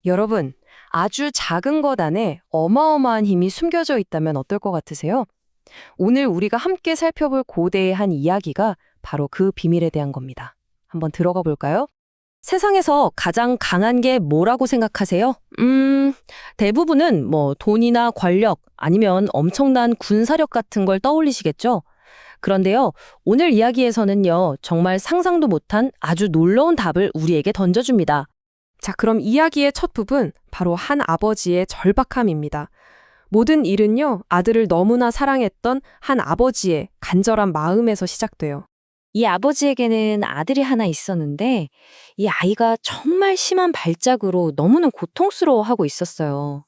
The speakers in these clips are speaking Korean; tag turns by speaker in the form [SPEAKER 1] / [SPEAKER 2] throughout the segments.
[SPEAKER 1] 여러분, 아주 작은 것 안에 어마어마한 힘이 숨겨져 있다면 어떨 것 같으세요? 오늘 우리가 함께 살펴볼 고대의 한 이야기가 바로 그 비밀에 대한 겁니다. 한번 들어가 볼까요? 세상에서 가장 강한 게 뭐라고 생각하세요? 대부분은 돈이나 권력 아니면 엄청난 군사력 같은 걸 떠올리시겠죠? 그런데요, 오늘 이야기에서는요, 정말 상상도 못한 아주 놀라운 답을 우리에게 던져줍니다.
[SPEAKER 2] 자, 그럼 이야기의 첫 부분, 바로 한 아버지의 절박함입니다. 모든 일은요, 아들을 너무나 사랑했던 한 아버지의 간절한 마음에서 시작돼요.
[SPEAKER 1] 이 아버지에게는 아들이 하나 있었는데 이 아이가 정말 심한 발작으로 너무나 고통스러워하고 있었어요.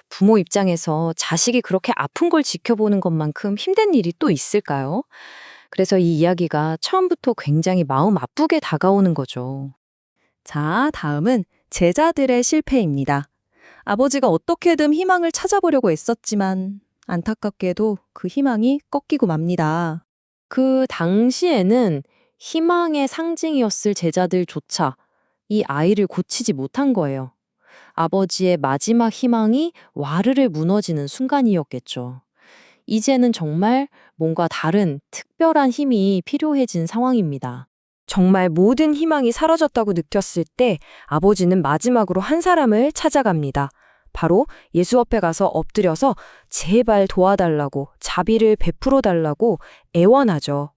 [SPEAKER 1] 부모 입장에서 자식이 그렇게 아픈 걸 지켜보는 것만큼 힘든 일이 또 있을까요? 그래서 이 이야기가 처음부터 굉장히 마음 아프게 다가오는 거죠.
[SPEAKER 3] 자, 다음은 제자들의 실패입니다. 아버지가 어떻게든 희망을 찾아보려고 애썼지만 안타깝게도 그 희망이 꺾이고 맙니다.
[SPEAKER 1] 그 당시에는 희망의 상징이었을 제자들조차 이 아이를 고치지 못한 거예요. 아버지의 마지막 희망이 와르르 무너지는 순간이었겠죠. 이제는 정말 뭔가 다른 특별한 힘이 필요해진 상황입니다. 정말 모든 희망이 사라졌다고 느꼈을 때 아버지는 마지막으로 한 사람을 찾아갑니다. 바로 예수 앞에 가서 엎드려서 제발 도와달라고, 자비를 베풀어 달라고 애원하죠.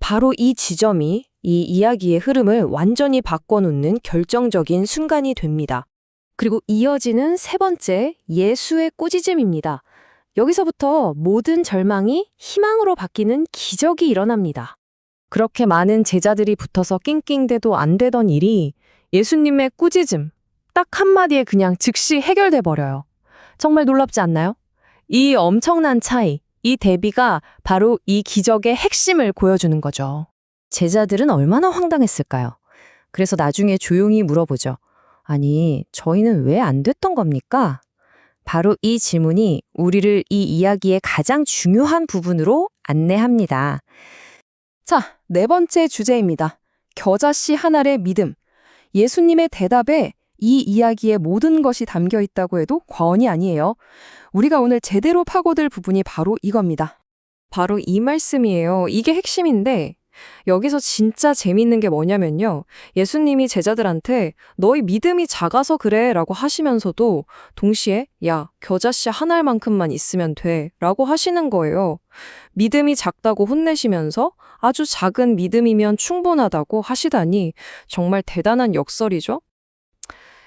[SPEAKER 1] 바로 이 지점이 이 이야기의 흐름을 완전히 바꿔놓는 결정적인 순간이 됩니다. 그리고 이어지는 세 번째, 예수의 꾸짖음입니다. 여기서부터 모든 절망이 희망으로 바뀌는 기적이 일어납니다. 그렇게 많은 제자들이 붙어서 낑낑대도 안 되던 일이 예수님의 꾸짖음, 딱 한마디에 그냥 즉시 해결돼 버려요. 정말 놀랍지 않나요? 이 엄청난 차이, 이 대비가 바로 이 기적의 핵심을 보여주는 거죠. 제자들은 얼마나 황당했을까요? 그래서 나중에 조용히 물어보죠. 아니, 저희는 왜 안 됐던 겁니까? 바로 이 질문이 우리를 이 이야기의 가장 중요한 부분으로 안내합니다.
[SPEAKER 2] 자, 네 번째 주제입니다. 겨자씨 하나의 믿음. 예수님의 대답에 이 이야기의 모든 것이 담겨 있다고 해도 과언이 아니에요. 우리가 오늘 제대로 파고들 부분이 바로 이겁니다. 바로 이 말씀이에요. 이게 핵심인데 여기서 진짜 재밌는 게 뭐냐면요. 예수님이 제자들한테 너희 믿음이 작아서 그래 라고 하시면서도 동시에 야, 겨자씨 한 알만큼만 있으면 돼 라고 하시는 거예요. 믿음이 작다고 혼내시면서 아주 작은 믿음이면 충분하다고 하시다니 정말 대단한 역설이죠.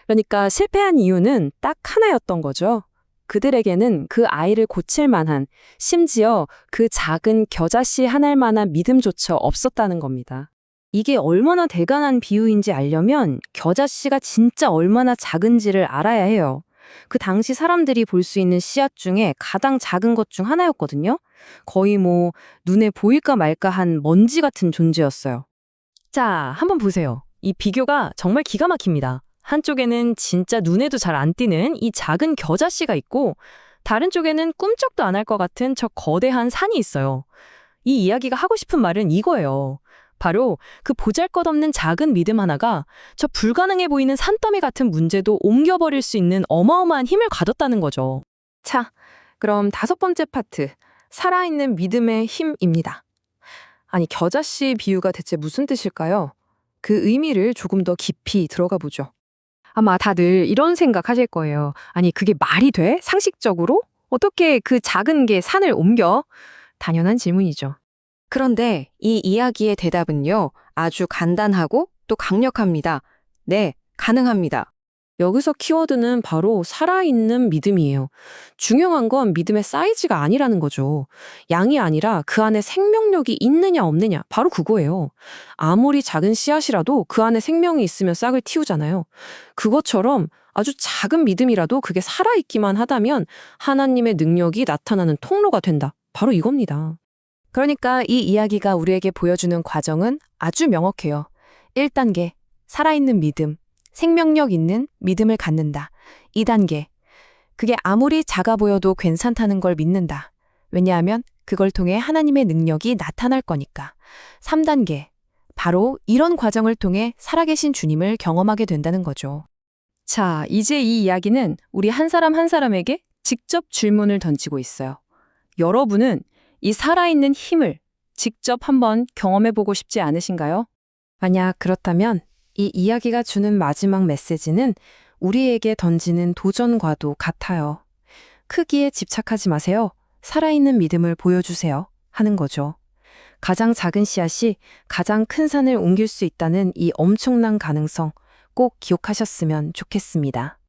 [SPEAKER 2] 그러니까 실패한 이유는 딱 하나였던 거죠. 그들에게는 그 아이를 고칠 만한, 심지어 그 작은 겨자씨 한 알만한 믿음조차 없었다는 겁니다. 이게 얼마나 대단한 비유인지 알려면 겨자씨가 진짜 얼마나 작은지를 알아야 해요. 그 당시 사람들이 볼 수 있는 씨앗 중에 가장 작은 것 중 하나였거든요. 거의 눈에 보일까 말까 한 먼지 같은 존재였어요. 자, 한번 보세요. 이 비교가 정말 기가 막힙니다. 한쪽에는 진짜 눈에도 잘 안 띄는 이 작은 겨자씨가 있고 다른 쪽에는 꿈쩍도 안 할 것 같은 저 거대한 산이 있어요. 이 이야기가 하고 싶은 말은 이거예요. 바로 그 보잘것없는 작은 믿음 하나가 저 불가능해 보이는 산더미 같은 문제도 옮겨버릴 수 있는 어마어마한 힘을 가졌다는 거죠. 자, 그럼 다섯 번째 파트, 살아있는 믿음의 힘입니다. 아니, 겨자씨 비유가 대체 무슨 뜻일까요? 그 의미를 조금 더 깊이 들어가 보죠. 아마 다들 이런 생각 하실 거예요. 아니, 그게 말이 돼? 상식적으로? 어떻게 그 작은 게 산을 옮겨? 당연한 질문이죠. 그런데 이 이야기의 대답은요, 아주 간단하고 또 강력합니다. 네, 가능합니다. 여기서 키워드는 바로 살아있는 믿음이에요. 중요한 건 믿음의 사이즈가 아니라는 거죠. 양이 아니라 그 안에 생명력이 있느냐 없느냐, 바로 그거예요. 아무리 작은 씨앗이라도 그 안에 생명이 있으면 싹을 틔우잖아요. 그것처럼 아주 작은 믿음이라도 그게 살아있기만 하다면 하나님의 능력이 나타나는 통로가 된다. 바로 이겁니다. 그러니까 이 이야기가 우리에게 보여주는 과정은 아주 명확해요. 1단계, 살아있는 믿음. 생명력 있는 믿음을 갖는다. 2단계, 그게 아무리 작아 보여도 괜찮다는 걸 믿는다. 왜냐하면 그걸 통해 하나님의 능력이 나타날 거니까. 3단계, 바로 이런 과정을 통해 살아계신 주님을 경험하게 된다는 거죠. 자, 이제 이 이야기는 우리 한 사람 한 사람에게 직접 질문을 던지고 있어요. 여러분은 이 살아있는 힘을 직접 한번 경험해보고 싶지 않으신가요? 만약 그렇다면 이 이야기가 주는 마지막 메시지는 우리에게 던지는 도전과도 같아요. 크기에 집착하지 마세요. 살아있는 믿음을 보여주세요. 하는 거죠. 가장 작은 씨앗이 가장 큰 산을 옮길 수 있다는 이 엄청난 가능성 꼭 기억하셨으면 좋겠습니다.